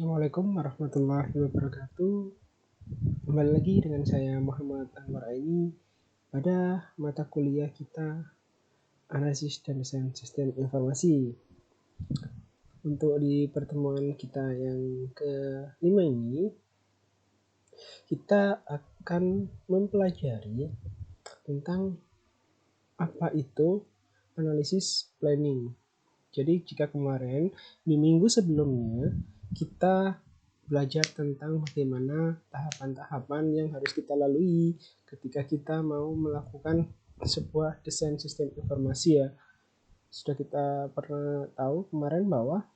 Assalamualaikum warahmatullahi wabarakatuh. Kembali lagi dengan saya Muhammad Anwar Aini pada mata kuliah kita Analisis dan Desain Sistem Informasi. Untuk di pertemuan kita yang ke-5 ini, kita akan mempelajari tentang apa itu analisis planning. Jadi jika kemarin di minggu sebelumnya kita belajar tentang bagaimana tahapan-tahapan yang harus kita lalui ketika kita mau melakukan sebuah desain sistem informasi ya. Sudah kita pernah tahu kemarin bahwa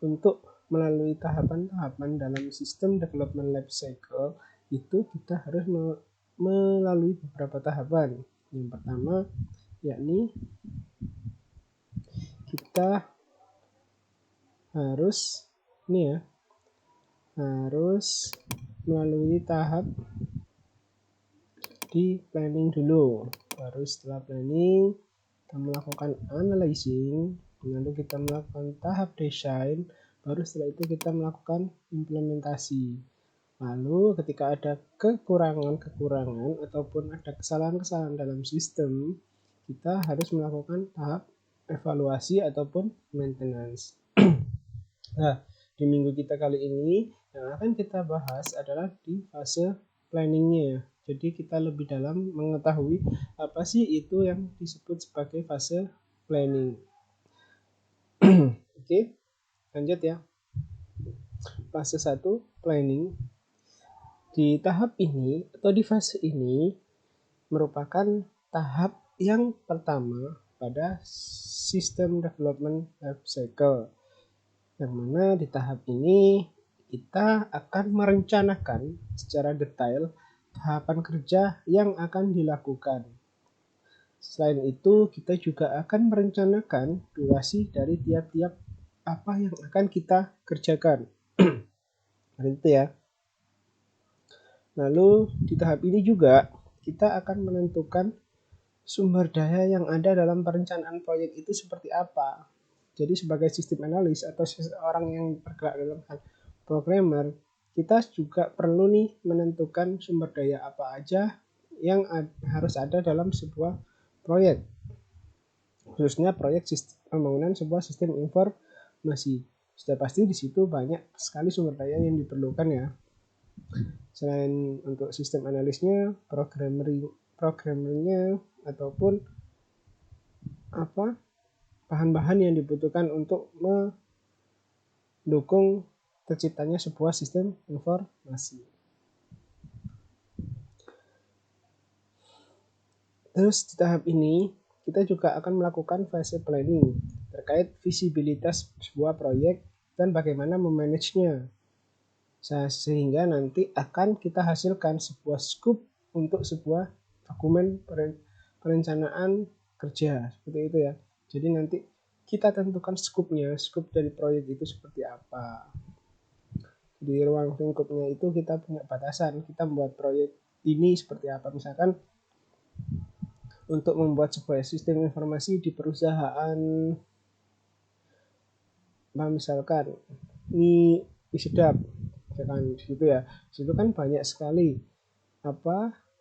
untuk melalui tahapan-tahapan dalam sistem development life cycle itu kita harus melalui beberapa tahapan. Yang pertama yakni kita harus melalui tahap di planning dulu. Baru setelah planning kita melakukan analyzing, lalu kita melakukan tahap desain, baru setelah itu kita melakukan implementasi. Lalu ketika ada kekurangan ataupun ada kesalahan-kesalahan dalam sistem, kita harus melakukan tahap evaluasi ataupun maintenance. Nah, di minggu kita kali ini yang akan kita bahas adalah di fase planningnya. Jadi kita lebih dalam mengetahui apa sih itu yang disebut sebagai fase planning. Oke, lanjut ya. Fase 1 planning. Di tahap ini atau di fase ini merupakan tahap yang pertama pada sistem development life cycle. Yang mana di tahap ini kita akan merencanakan secara detail tahapan kerja yang akan dilakukan. Selain itu, kita juga akan merencanakan durasi dari tiap-tiap apa yang akan kita kerjakan. Itu ya. Lalu di tahap ini juga kita akan menentukan sumber daya yang ada dalam perencanaan proyek itu seperti apa. Jadi sebagai sistem analis atau seseorang yang bergerak dalam hal programmer, kita juga perlu nih menentukan sumber daya apa aja yang harus ada dalam sebuah proyek. Khususnya proyek pembangunan sebuah sistem informasi. Sudah pasti di situ banyak sekali sumber daya yang diperlukan ya. Selain untuk sistem analisnya, programmernya ataupun bahan-bahan yang dibutuhkan untuk mendukung terciptanya sebuah sistem informasi. Terus di tahap ini kita juga akan melakukan fase planning terkait visibilitas sebuah proyek dan bagaimana memanagenya. Sehingga nanti akan kita hasilkan sebuah scoop untuk sebuah dokumen perencanaan kerja seperti itu ya. Jadi nanti kita tentukan scoopnya, scoop dari proyek itu seperti apa. Di ruang lingkupnya itu kita punya batasan, kita membuat proyek ini seperti apa. Misalkan untuk membuat sebuah sistem informasi di perusahaan, misalkan ini sedap. Misalkan di situ ya, di situ kan banyak sekali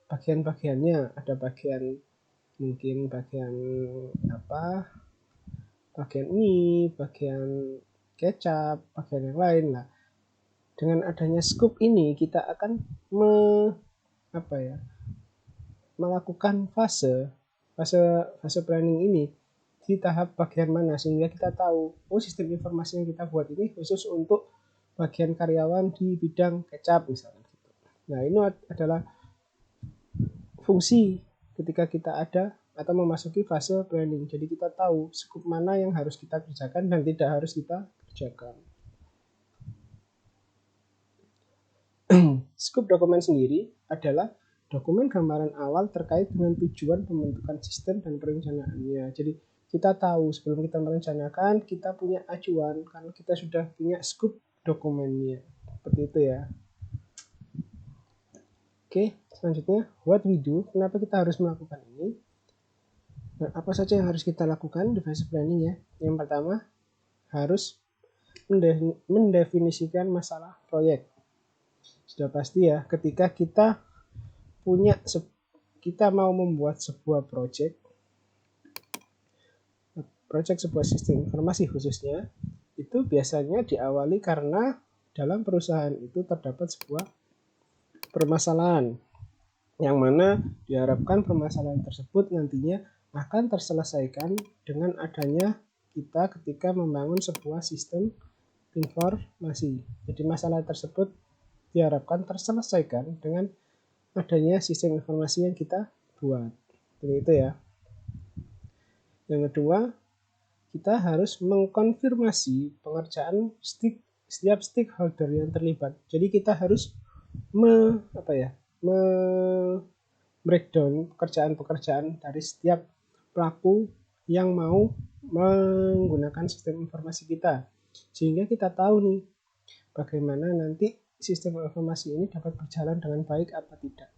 bagian-bagiannya. Ada bagian mie, bagian kecap, bagian yang lain lah. Dengan adanya scoop ini kita akan melakukan fase planning ini di tahap bagian mana, sehingga kita tahu sistem informasi yang kita buat ini khusus untuk bagian karyawan di bidang kecap misalnya. Nah, ini adalah fungsi ketika kita ada atau memasuki fase planning. Jadi kita tahu skop mana yang harus kita kerjakan dan tidak harus kita kerjakan. Skop dokumen sendiri adalah dokumen gambaran awal terkait dengan tujuan pembentukan sistem dan perencanaannya. Jadi kita tahu sebelum kita merencanakan, kita punya acuan karena kita sudah punya skop dokumennya. Seperti itu ya. Oke, selanjutnya what we do. Kenapa kita harus melakukan ini? Nah, apa saja yang harus kita lakukan di fase planning ya? Yang pertama, harus mendefinisikan masalah proyek. Sudah pasti ya, ketika kita mau membuat sebuah proyek sebuah sistem informasi khususnya, itu biasanya diawali karena dalam perusahaan itu terdapat sebuah permasalahan, yang mana diharapkan permasalahan tersebut nantinya akan terselesaikan dengan adanya kita ketika membangun sebuah sistem informasi. Jadi masalah tersebut diharapkan terselesaikan dengan adanya sistem informasi yang kita buat. Jadi itu ya. Yang kedua, kita harus mengkonfirmasi pengerjaan setiap stakeholder yang terlibat. Jadi kita harus breakdown pekerjaan dari setiap pelaku yang mau menggunakan sistem informasi kita, sehingga kita tahu nih bagaimana nanti sistem informasi ini dapat berjalan dengan baik apa tidak.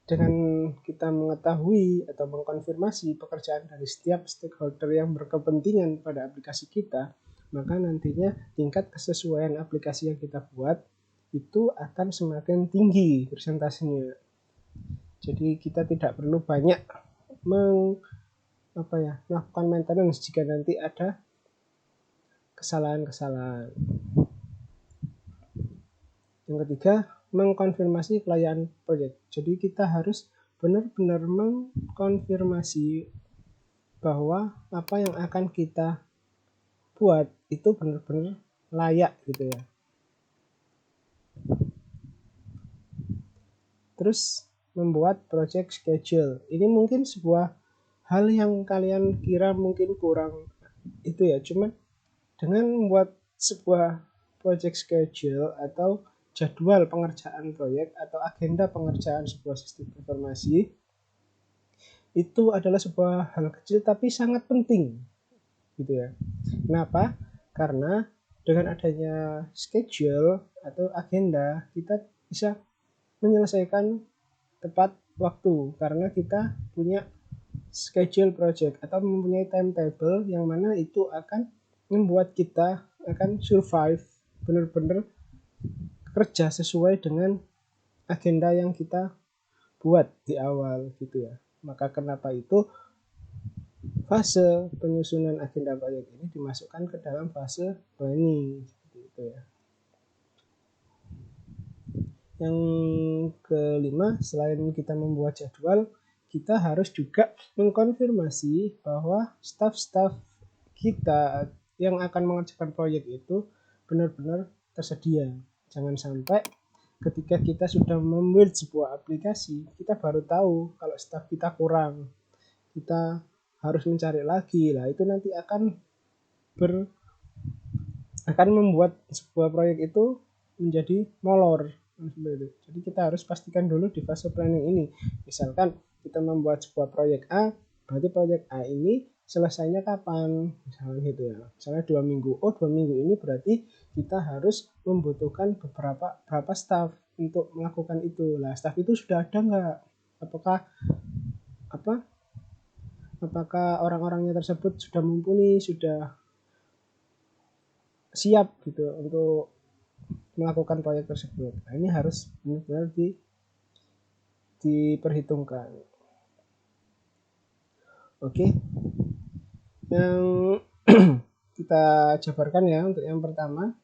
Dengan kita mengetahui atau mengkonfirmasi pekerjaan dari setiap stakeholder yang berkepentingan pada aplikasi kita, maka nantinya tingkat kesesuaian aplikasi yang kita buat itu akan semakin tinggi persentasenya. Jadi kita tidak perlu banyak melakukan maintenance jika nanti ada kesalahan-kesalahan. Yang ketiga, mengkonfirmasi kelayakan proyek. Jadi kita harus benar-benar mengkonfirmasi bahwa apa yang akan kita buat itu benar-benar layak gitu ya. Terus membuat project schedule. Ini mungkin sebuah hal yang kalian kira mungkin kurang itu ya, cuman dengan membuat sebuah project schedule atau jadwal pengerjaan proyek atau agenda pengerjaan sebuah sistem informasi itu adalah sebuah hal kecil tapi sangat penting gitu ya. Kenapa? Karena dengan adanya schedule atau agenda kita bisa menyelesaikan tepat waktu karena kita punya schedule project atau mempunyai timetable yang mana itu akan membuat kita akan survive, benar-benar kerja sesuai dengan agenda yang kita buat di awal gitu ya. Maka kenapa itu fase penyusunan agenda proyek ini dimasukkan ke dalam fase planning gitu ya. Yang kelima, selain kita membuat jadwal, kita harus juga mengkonfirmasi bahwa staf-staf kita yang akan mengerjakan proyek itu benar-benar tersedia. Jangan sampai ketika kita sudah membuat sebuah aplikasi, kita baru tahu kalau staf kita kurang. Kita harus mencari lagi. Lah itu nanti akan membuat sebuah proyek itu menjadi molor. Jadi kita harus pastikan dulu di fase planning ini. Misalkan kita membuat sebuah proyek A, berarti proyek A ini selesainya kapan? Misalnya gitu ya. Misalnya 2 minggu. 2 minggu ini berarti kita harus membutuhkan berapa staff untuk melakukan itu. Lah, staff itu sudah ada nggak? Apakah orang-orangnya tersebut sudah mumpuni, sudah siap gitu untuk melakukan proyek tersebut. Nah, ini harus benar-benar diperhitungkan. Oke. Yang kita jabarkan ya untuk yang pertama,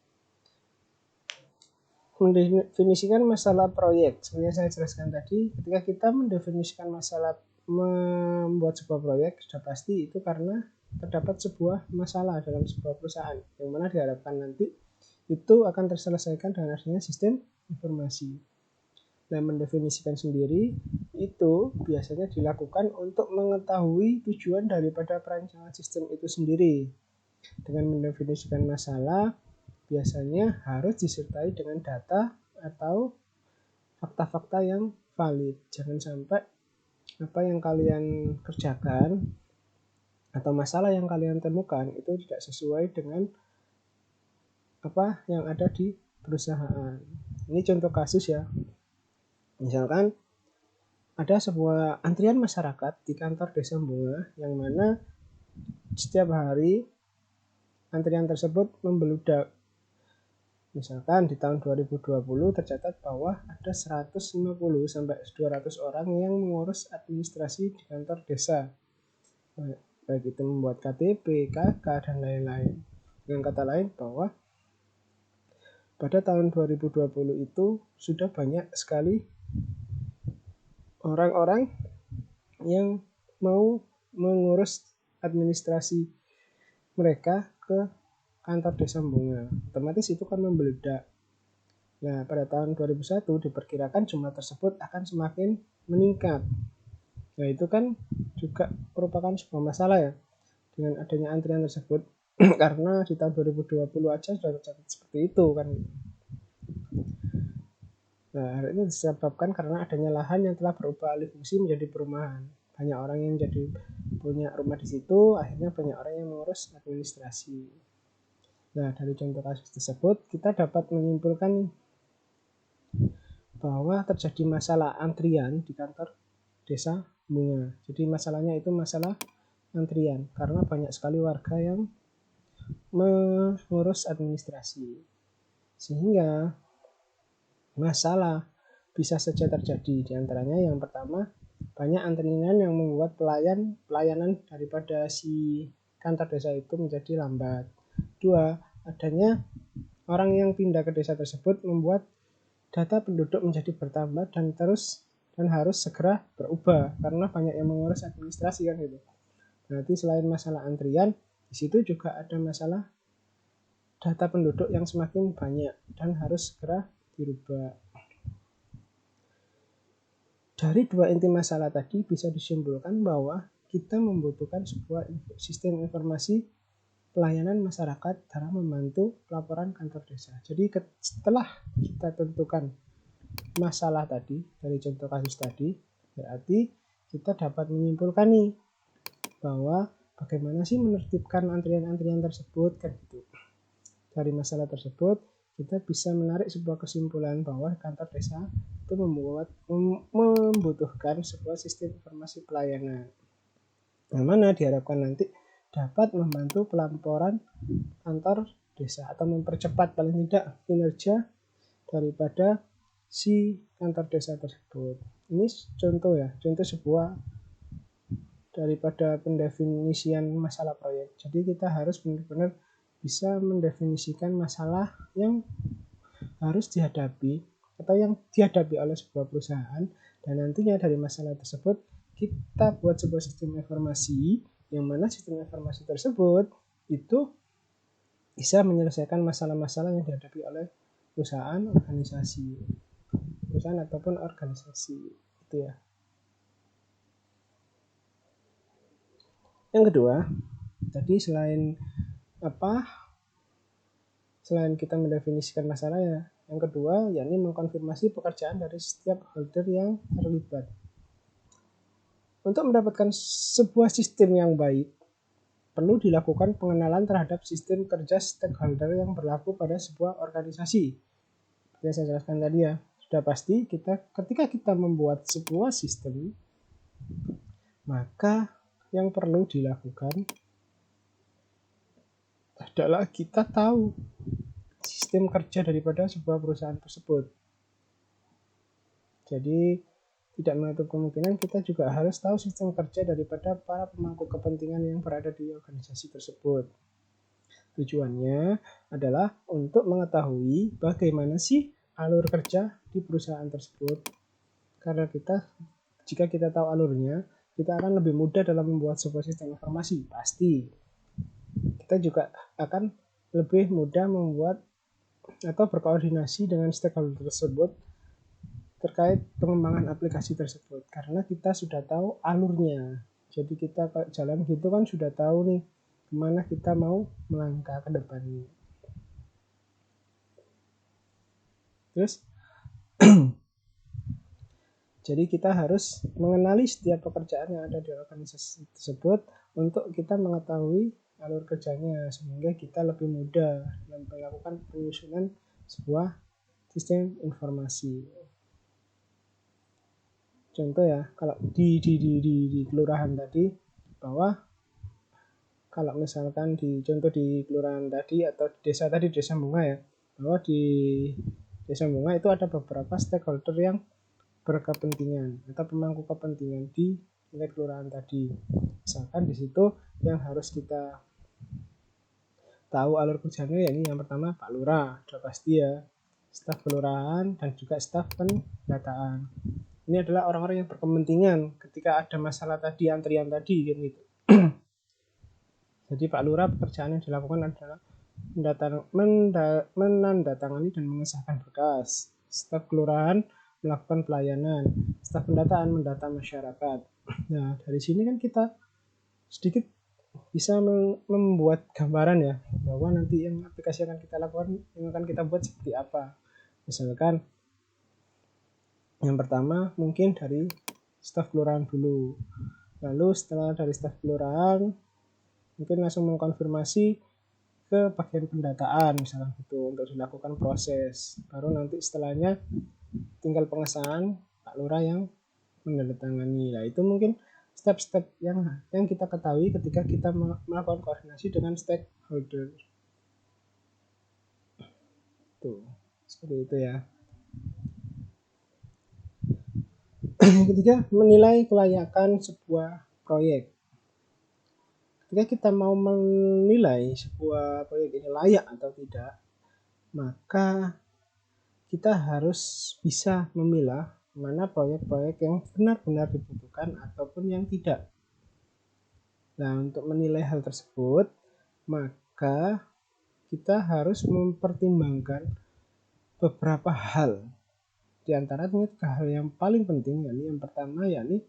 mendefinisikan masalah proyek. Seperti yang saya jelaskan tadi, ketika kita mendefinisikan masalah membuat sebuah proyek, sudah pasti itu karena terdapat sebuah masalah dalam sebuah perusahaan yang mana diharapkan nanti itu akan terselesaikan dengan adanya sistem informasi. Dan mendefinisikan sendiri itu biasanya dilakukan untuk mengetahui tujuan daripada perancangan sistem itu sendiri. Dengan mendefinisikan masalah, biasanya harus disertai dengan data atau fakta-fakta yang valid. Jangan sampai apa yang kalian kerjakan atau masalah yang kalian temukan itu tidak sesuai dengan apa yang ada di perusahaan. Ini contoh kasus ya. Misalkan ada sebuah antrian masyarakat di kantor Desa Bunga yang mana setiap hari antrian tersebut membeludak Misalkan di tahun 2020 tercatat bahwa ada 150 sampai 200 orang yang mengurus administrasi di kantor desa. Baik itu membuat KTP, KK, dan lain-lain. Dengan kata lain bahwa pada tahun 2020 itu sudah banyak sekali orang-orang yang mau mengurus administrasi mereka ke kantor desa Bunga. Otomatis itu kan membeledak. Nah, pada tahun 2001 diperkirakan jumlah tersebut akan semakin meningkat. Nah, itu kan juga merupakan sebuah masalah ya dengan adanya antrian tersebut karena di tahun 2020 aja sudah tercatat seperti itu kan. Nah, hal ini disebabkan karena adanya lahan yang telah berubah alih fungsi menjadi perumahan. Banyak orang yang jadi punya rumah di situ, akhirnya banyak orang yang mengurus administrasi. Nah, dari contoh kasus tersebut kita dapat menyimpulkan bahwa terjadi masalah antrian di kantor desa Bunga. Jadi masalahnya itu masalah antrian karena banyak sekali warga yang mengurus administrasi. Sehingga masalah bisa saja terjadi. Di antaranya yang pertama, banyak antrian yang membuat pelayanan daripada si kantor desa itu menjadi lambat. Dua, adanya orang yang pindah ke desa tersebut membuat data penduduk menjadi bertambah dan harus segera berubah karena banyak yang mengurus administrasi kan gitu. Berarti selain masalah antrian, di situ juga ada masalah data penduduk yang semakin banyak dan harus segera dirubah. Dari dua inti masalah tadi bisa disimpulkan bahwa kita membutuhkan sebuah sistem informasi pelayanan masyarakat dalam membantu pelaporan kantor desa. Jadi setelah kita tentukan masalah tadi dari contoh kasus tadi, berarti kita dapat menyimpulkan nih bahwa bagaimana sih menertibkan antrian-antrian tersebut kan gitu. Dari masalah tersebut kita bisa menarik sebuah kesimpulan bahwa kantor desa itu membutuhkan sebuah sistem informasi pelayanan yang mana diharapkan nanti dapat membantu pelaporan kantor desa atau mempercepat paling tidak kinerja daripada si kantor desa tersebut. Ini contoh ya, contoh sebuah daripada pendefinisian masalah proyek. Jadi kita harus benar-benar bisa mendefinisikan masalah yang harus dihadapi atau yang dihadapi oleh sebuah perusahaan, dan nantinya dari masalah tersebut kita buat sebuah sistem informasi yang mana sistem informasi tersebut itu bisa menyelesaikan masalah-masalah yang dihadapi oleh perusahaan ataupun organisasi itu ya. Yang kedua, tadi selain kita mendefinisikan masalah ya, yang kedua yakni mengkonfirmasi pekerjaan dari setiap holder yang terlibat. Untuk mendapatkan sebuah sistem yang baik, perlu dilakukan pengenalan terhadap sistem kerja stakeholder yang berlaku pada sebuah organisasi. Seperti saya jelaskan tadi ya, sudah pasti ketika kita membuat sebuah sistem, maka yang perlu dilakukan adalah kita tahu sistem kerja daripada sebuah perusahaan tersebut. Jadi tidak menutup kemungkinan kita juga harus tahu sistem kerja daripada para pemangku kepentingan yang berada di organisasi tersebut. Tujuannya adalah untuk mengetahui bagaimana sih alur kerja di perusahaan tersebut. Karena jika kita tahu alurnya, kita akan lebih mudah dalam membuat sebuah sistem informasi, pasti. Kita juga akan lebih mudah membuat atau berkoordinasi dengan stakeholder tersebut terkait pengembangan aplikasi tersebut karena kita sudah tahu alurnya. Jadi kita jalan gitu kan sudah tahu nih kemana kita mau melangkah ke depannya. Terus jadi kita harus mengenali setiap pekerjaan yang ada di organisasi tersebut untuk kita mengetahui alur kerjanya sehingga kita lebih mudah dalam melakukan penyusunan sebuah sistem informasi. Contoh ya, kalau di kelurahan tadi, bahwa kalau misalkan di contoh di kelurahan tadi atau di desa tadi, desa Bunga ya, bahwa di desa bunga itu ada beberapa stakeholder yang berkepentingan atau pemangku kepentingan di tingkat kelurahan tadi. Misalkan di situ yang harus kita tahu alur kerjanya, ya ini yang pertama Pak Lurah, sudah pasti ya, staf kelurahan dan juga staf pendataan. Ini adalah orang-orang yang berkepentingan ketika ada masalah tadi, antrian tadi gitu. Jadi Pak Lurah pekerjaan yang dilakukan adalah menandatangani dan mengesahkan berkas. Staf kelurahan melakukan pelayanan, staf pendataan mendata masyarakat. Nah, dari sini kan kita sedikit bisa membuat gambaran ya, bahwa nanti yang aplikasi yang akan kita lakukan, yang akan kita buat seperti apa. Misalkan yang pertama mungkin dari staf kelurahan dulu, lalu setelah dari staf kelurahan mungkin langsung mengkonfirmasi ke bagian pendataan misalkan gitu untuk dilakukan proses, baru nanti setelahnya tinggal pengesahan Pak Lurah yang menandatangani. Nah, itu mungkin step-step yang kita ketahui ketika kita melakukan koordinasi dengan stakeholder. Tuh, seperti itu ya. Yang ketiga, menilai kelayakan sebuah proyek. Ketika kita mau menilai sebuah proyek ini layak atau tidak, maka kita harus bisa memilah mana proyek-proyek yang benar-benar dibutuhkan ataupun yang tidak. Nah, untuk menilai hal tersebut, maka kita harus mempertimbangkan beberapa hal. Di antaranya hal yang paling penting, yakni yang pertama yakni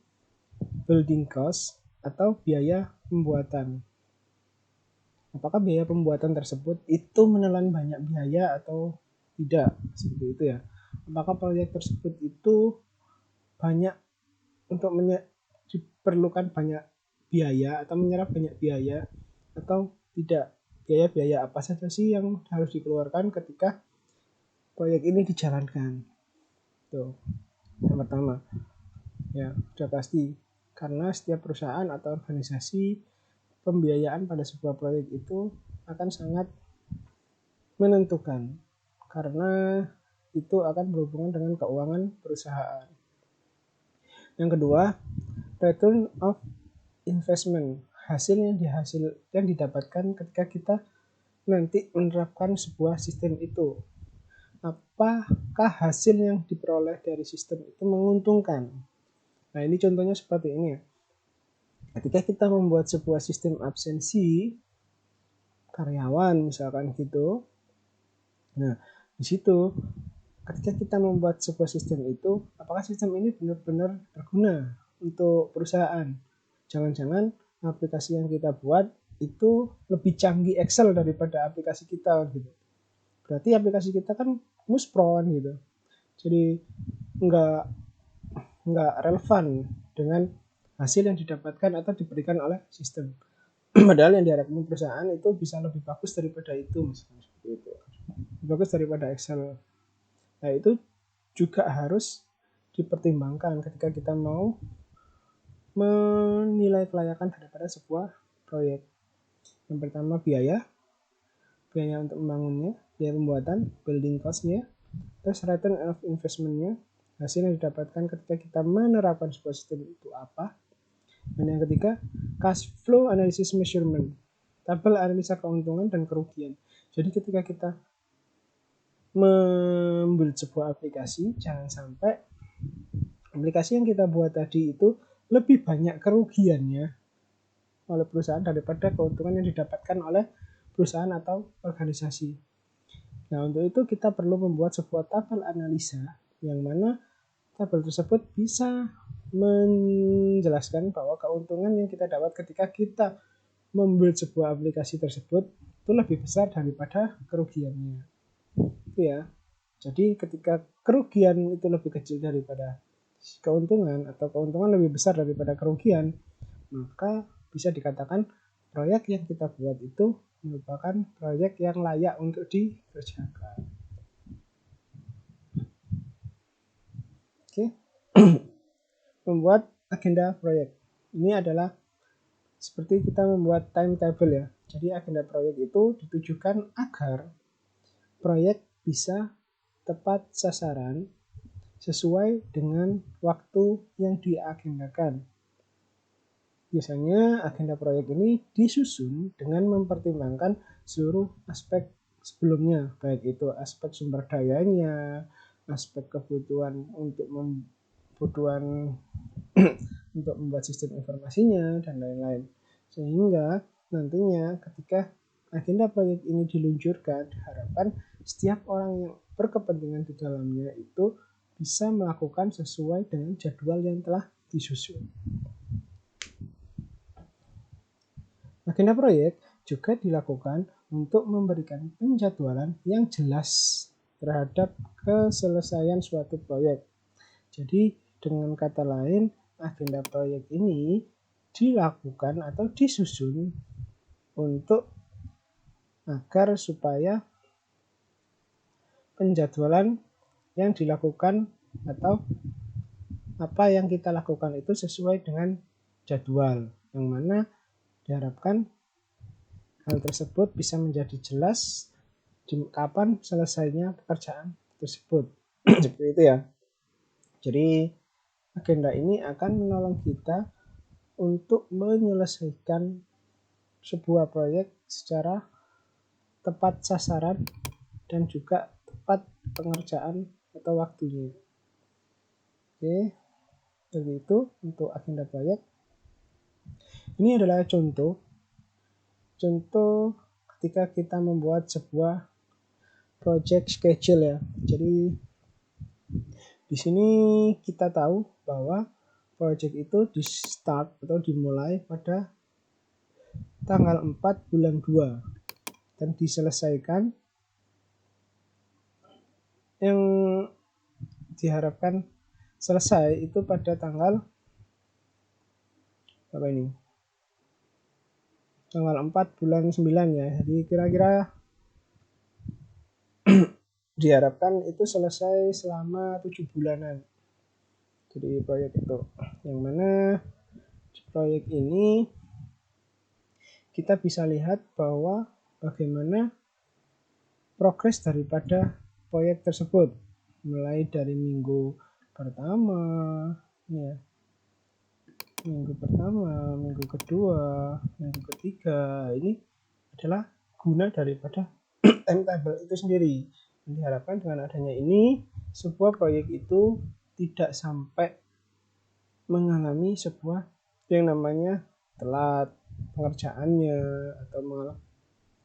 building cost atau biaya pembuatan. Apakah biaya pembuatan tersebut itu menelan banyak biaya atau tidak, seperti itu ya. Apakah proyek tersebut itu banyak untuk diperlukan banyak biaya atau menyerap banyak biaya atau tidak. Biaya-biaya apa saja sih yang harus dikeluarkan ketika proyek ini dijalankan. Tuh, yang pertama ya sudah pasti, karena setiap perusahaan atau organisasi pembiayaan pada sebuah proyek itu akan sangat menentukan, karena itu akan berhubungan dengan keuangan perusahaan. Yang kedua, return of investment, hasil yang didapatkan ketika kita nanti menerapkan sebuah sistem itu. Apakah hasil yang diperoleh dari sistem itu menguntungkan? Nah, ini contohnya seperti ini ya. Ketika kita membuat sebuah sistem absensi karyawan misalkan gitu, nah di situ ketika kita membuat sebuah sistem itu, apakah sistem ini benar-benar berguna untuk perusahaan? Jangan-jangan aplikasi yang kita buat itu lebih canggih Excel daripada aplikasi kita gitu. Berarti aplikasi kita kan muspro gitu. Jadi nggak relevan dengan hasil yang didapatkan atau diberikan oleh sistem. Padahal yang diharapkan perusahaan itu bisa lebih bagus daripada itu, misalnya seperti itu. Lebih bagus daripada Excel. Nah, itu juga harus dipertimbangkan ketika kita mau menilai kelayakan daripada sebuah proyek. Yang pertama biaya untuk membangunnya, biaya pembuatan, building cost-nya, terus return of investment-nya, hasil yang didapatkan ketika kita menerapkan sebuah sistem itu apa. Dan yang ketiga, cash flow analysis measurement, tabel analisa keuntungan dan kerugian. Jadi ketika kita membuat sebuah aplikasi, jangan sampai aplikasi yang kita buat tadi itu lebih banyak kerugiannya oleh perusahaan daripada keuntungan yang didapatkan oleh perusahaan atau organisasi. Nah, untuk itu kita perlu membuat sebuah tabel analisa yang mana tabel tersebut bisa menjelaskan bahwa keuntungan yang kita dapat ketika kita membuat sebuah aplikasi tersebut itu lebih besar daripada kerugiannya. Itu ya. Jadi ketika kerugian itu lebih kecil daripada keuntungan atau keuntungan lebih besar daripada kerugian, maka bisa dikatakan proyek yang kita buat itu merupakan proyek yang layak untuk dikerjakan. Oke. Membuat agenda proyek. Ini adalah seperti kita membuat timetable ya. Jadi agenda proyek itu ditujukan agar proyek bisa tepat sasaran sesuai dengan waktu yang diagendakan. Biasanya agenda proyek ini disusun dengan mempertimbangkan seluruh aspek sebelumnya, baik itu aspek sumber dayanya, aspek kebutuhan untuk membuat sistem informasinya, dan lain-lain. Sehingga nantinya ketika agenda proyek ini diluncurkan, diharapkan setiap orang yang berkepentingan di dalamnya itu bisa melakukan sesuai dengan jadwal yang telah disusun. Agenda proyek juga dilakukan untuk memberikan penjadwalan yang jelas terhadap keselesaian suatu proyek. Jadi dengan kata lain, agenda proyek ini dilakukan atau disusun untuk agar supaya penjadwalan yang dilakukan atau apa yang kita lakukan itu sesuai dengan jadwal, yang mana diharapkan hal tersebut bisa menjadi jelas kapan selesainya pekerjaan tersebut. Seperti itu ya. Jadi agenda ini akan menolong kita untuk menyelesaikan sebuah proyek secara tepat sasaran dan juga tepat pengerjaan atau waktunya. Oke, seperti itu untuk agenda proyek. Ini adalah contoh ketika kita membuat sebuah project schedule ya. Jadi di sini kita tahu bahwa project itu di start atau dimulai pada tanggal 4 bulan 2 dan diselesaikan yang diharapkan selesai itu pada tanggal apa ini? Tanggal 4 bulan 9 ya. Jadi kira-kira diharapkan itu selesai selama 7 bulanan. Jadi proyek itu. Yang mana di proyek ini kita bisa lihat bahwa bagaimana progres daripada proyek tersebut. Mulai dari minggu pertama, ya, minggu pertama, minggu kedua, minggu ketiga. Ini adalah guna daripada timetable itu sendiri. Diharapkan dengan adanya ini, sebuah proyek itu tidak sampai mengalami sebuah yang namanya telat pengerjaannya atau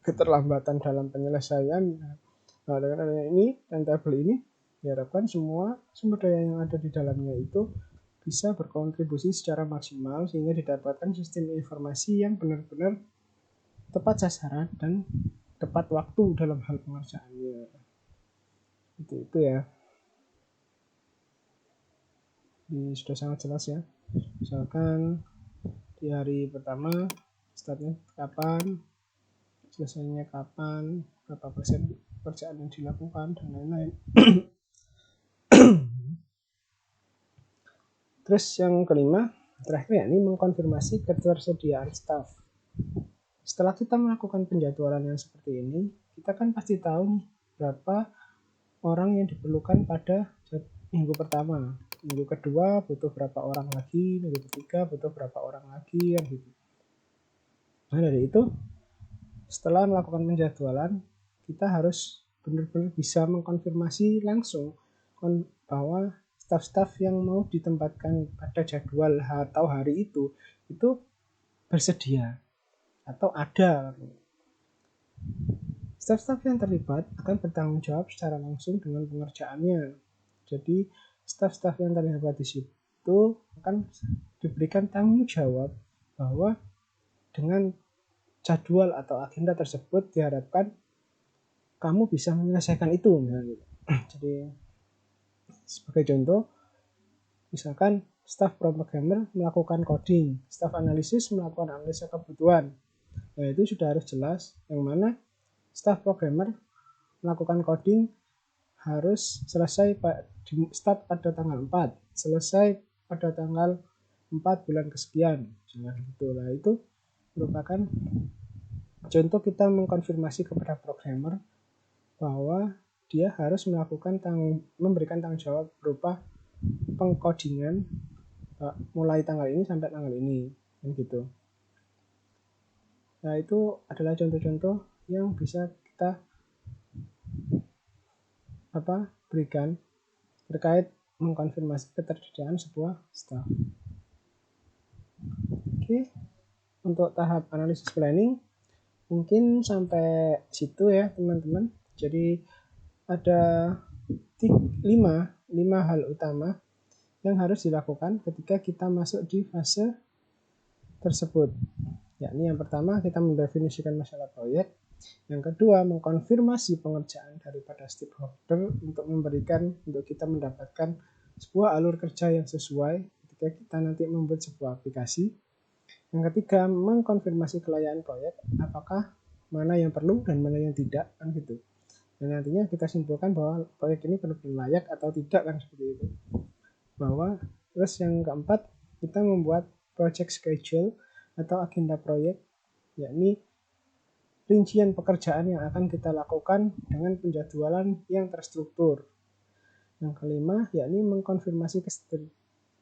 keterlambatan dalam penyelesaian. Nah, dengan adanya ini, timetable ini, diharapkan semua sumber daya yang ada di dalamnya itu bisa berkontribusi secara maksimal sehingga didapatkan sistem informasi yang benar-benar tepat sasaran dan tepat waktu dalam hal pengerjaannya. Itu ya. Ini sudah sangat jelas ya. Misalkan di hari pertama startnya kapan, selesainya kapan, berapa persen pekerjaan yang dilakukan, dan lain-lain. Terus yang kelima, terakhir ya, ini mengkonfirmasi ketersediaan staf. Setelah kita melakukan penjadwalan yang seperti ini, kita kan pasti tahu nih berapa orang yang diperlukan pada minggu pertama. Minggu kedua butuh berapa orang lagi, minggu ketiga butuh berapa orang lagi, yang gitu. Nah dari itu, setelah melakukan penjadwalan, kita harus benar-benar bisa mengkonfirmasi langsung bahwa staf-staf yang mau ditempatkan pada jadwal atau hari itu bersedia atau ada. Staf-staf yang terlibat akan bertanggung jawab secara langsung dengan pengerjaannya. Jadi staf-staf yang terlibat di situ akan diberikan tanggung jawab bahwa dengan jadwal atau agenda tersebut diharapkan kamu bisa menyelesaikan itu. Jadi sebagai contoh, misalkan staf programmer melakukan coding, staf analisis melakukan analisa kebutuhan. Nah, itu sudah harus jelas yang mana staf programmer melakukan coding harus selesai start pada tanggal 4, selesai pada tanggal 4 bulan kesekian. Nah, itu merupakan contoh kita mengkonfirmasi kepada programmer bahwa dia harus memberikan tanggung jawab berupa pengkodingan mulai tanggal ini sampai tanggal ini, gitu. Nah, itu adalah contoh-contoh yang bisa kita berikan terkait mengkonfirmasi ketersediaan sebuah staff. Oke, untuk tahap analisis planning mungkin sampai situ ya teman-teman. Jadi ada 5 hal utama yang harus dilakukan ketika kita masuk di fase tersebut. Yakni yang pertama, kita mendefinisikan masalah proyek. Yang kedua, mengkonfirmasi pengerjaan daripada stakeholder untuk kita mendapatkan sebuah alur kerja yang sesuai ketika kita nanti membuat sebuah aplikasi. Yang ketiga, mengkonfirmasi kelayakan proyek, apakah mana yang perlu dan mana yang tidak, kan gitu. Dan nantinya kita simpulkan bahwa proyek ini benar-benar layak atau tidak, kan seperti itu. Terus yang keempat, kita membuat project schedule atau agenda proyek, yakni rincian pekerjaan yang akan kita lakukan dengan penjadwalan yang terstruktur. Yang kelima, yakni mengkonfirmasi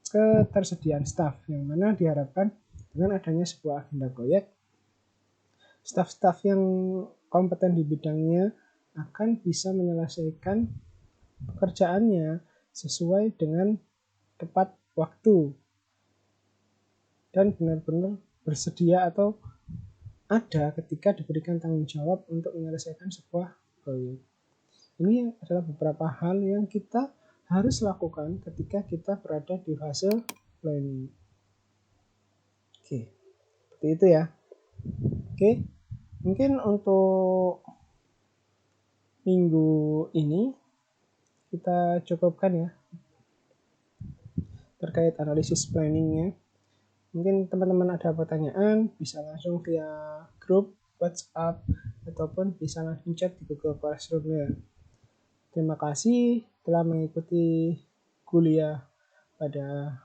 ketersediaan staf, yang mana diharapkan dengan adanya sebuah agenda proyek, staf-staf yang kompeten di bidangnya akan bisa menyelesaikan pekerjaannya sesuai dengan tepat waktu dan benar-benar bersedia atau ada ketika diberikan tanggung jawab untuk menyelesaikan sebuah proyek. Ini adalah beberapa hal yang kita harus lakukan ketika kita berada di fase planning. Oke, seperti itu ya. Oke, mungkin untuk minggu ini kita cukupkan ya terkait analisis planningnya. Mungkin teman-teman ada pertanyaan, bisa langsung via grup, WhatsApp, ataupun bisa langsung chat di Google Classroom ya. Terima kasih telah mengikuti kuliah pada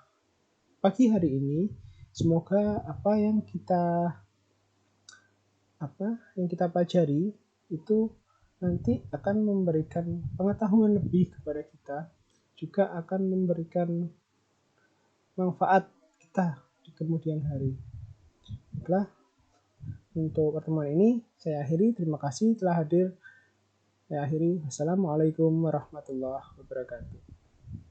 pagi hari ini. Semoga apa yang kita pelajari itu nanti akan memberikan pengetahuan lebih kepada kita, juga akan memberikan manfaat kita di kemudian hari. Baiklah, untuk pertemuan ini saya akhiri. Terima kasih telah hadir. Saya akhiri. Wassalamualaikum warahmatullahi wabarakatuh.